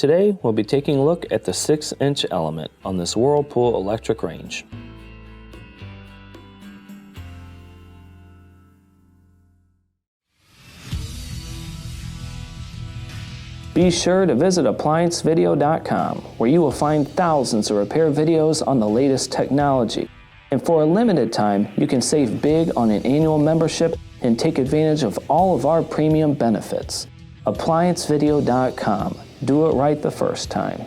Today we'll be taking a look at the 6-inch element on this Whirlpool electric range. Be sure to visit ApplianceVideo.com, where you will find thousands of repair videos on the latest technology. And for a limited time, you can save big on an annual membership and take advantage of all of our premium benefits. ApplianceVideo.com. Do it right the first time.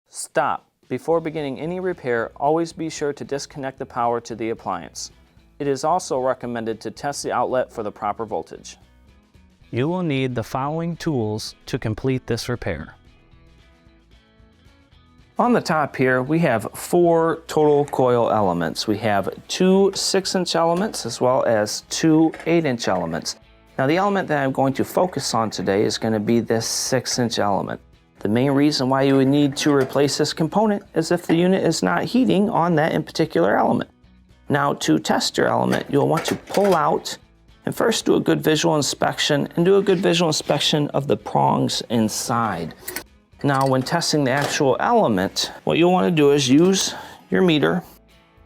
Stop. Before beginning any repair, always be sure to disconnect the power to the appliance. It is also recommended to test the outlet for the proper voltage. You will need the following tools to complete this repair. On the top here, we have 4 total coil elements. We have 2 6-inch elements as well as 2 8-inch elements. Now the element that I'm going to focus on today is going to be this 6-inch element. The main reason why you would need to replace this component is if the unit is not heating on that in particular element. Now to test your element, you'll want to pull out and first do a good visual inspection and do a good visual inspection of the prongs inside. Now when testing the actual element, what you'll want to do is use your meter.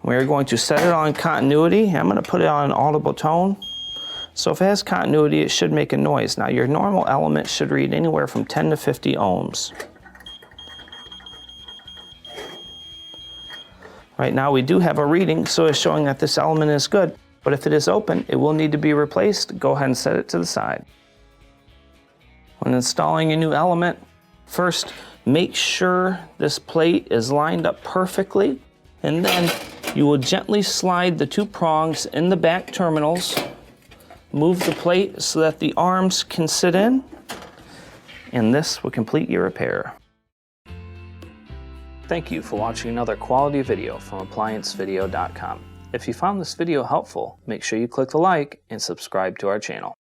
We're going to set it on continuity. I'm going to put it on an audible tone. So if it has continuity, it should make a noise. Now your normal element should read anywhere from 10 to 50 ohms. Right now we do have a reading, so it's showing that this element is good. But if it is open, it will need to be replaced. Go ahead and set it to the side. When installing a new element, first make sure this plate is lined up perfectly, and then you will gently slide the 2 prongs in the back terminals. Move the plate so that the arms can sit in, and this will complete your repair. Thank you for watching another quality video from ApplianceVideo.com. If you found this video helpful, make sure you click the like and subscribe to our channel.